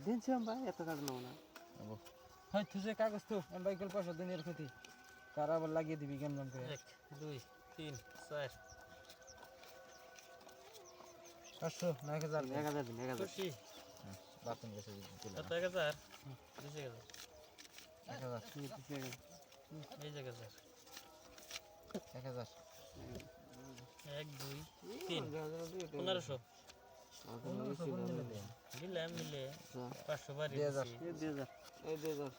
দিনছি আমরা এত কাজ নাও না হয় তুই কাগজ তো আমি বাইকেল পয়সা দিনের ক্ষতি তার আবার লাগিয়ে দিবি কেমন করে 1 2 3 4 500 না 1000 1000 দিন 1000 খুশি বাতন গেছে দিলাম কত 1000 20000 1000 এই জায়গা 1000 1 2 3 1500 দিলাম মিলে 500 বাড়ি 2000 এই 2000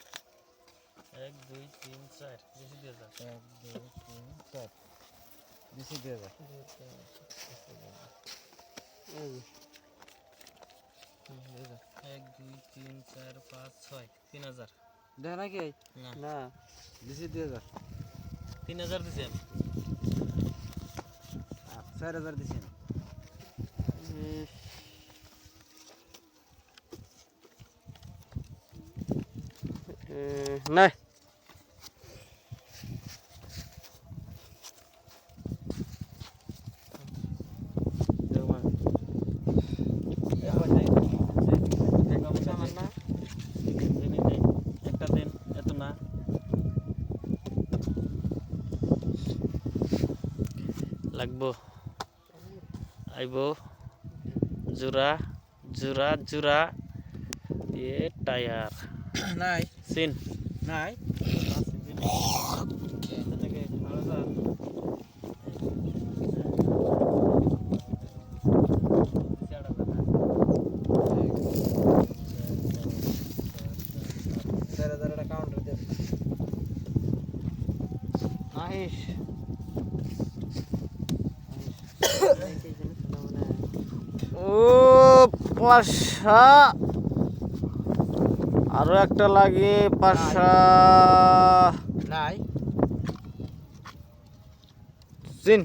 1 2 3 4 বেশি 2000 1 2 3 4 বেশি 2000 এই 1 2 3 4 5 6 3000 দেখ নাকি না না বেশি 2000 3000 দিছি আমি 4000 দিছেন না একটা দিন এত না লাগবো আইবো জোড়া জোড়া জোড়া এ টায়ার নাই সিন নাই কাউন্টার দে আহেশ ও পাশা আরো একটা লাগে পাশা নাই সিন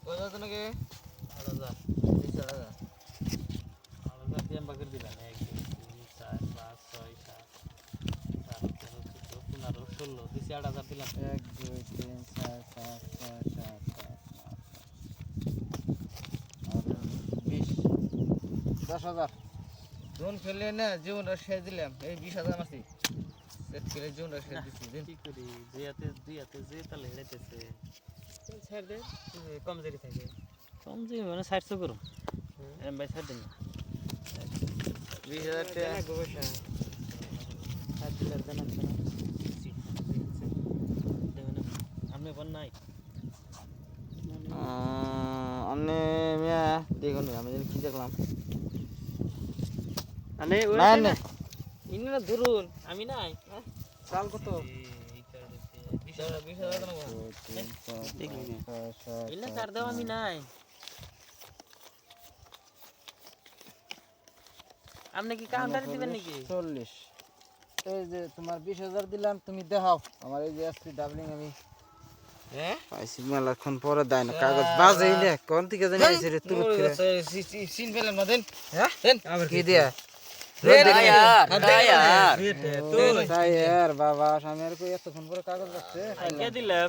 কত নাকি 8000 20,000 8000 দিয়ে বাকির দিলাম 1 2 3 4 5 6 7 8 9 10 11 12 13 14 দিছি 8000 দিলাম 1 2 3 4 5 6 7 10,000 জন ফেলে না জীবনটা শেষ দিলাম এই 20,000 মাসি সেট করে জীবনটা শেষ দিছি দিন কি করি দুইয়াতে যে তালে হেড়াইতেছে ছাড় দে কমজোরি থাকে কমজোরি মানে 700 করুম এম ভাই ছাড় দিন না 20,000 টাকা গোবসা ছাড় দিলে দেন না আমি বল নাই আপনি মিয়া দেখুন আমি যেন কি দেখলাম আনে না না ইননা ধরুন আমি নাই চাল কত 20,000 টাকা ইল্লা ছাড় দাও আমি নাই আপনি কি কাউন্টারে দিবেন নাকি 40 এই যে তোমার 20,000 দিলাম তুমি দেখাও আমার এই যে এসপি ডাবলিং আমি হ্যাঁ পাইছি মেলাক্ষণ পরে দেয় না কাগজ বাজেই না কোন থেকে জানি আইছে রে তুলুত করে সিন পেলাম না দেন হ্যাঁ দেন কি দিয়া টায়ার তাই আর বাবা আমি আর কই এতক্ষণ পরে কাগজ রাখছে কে দিলাম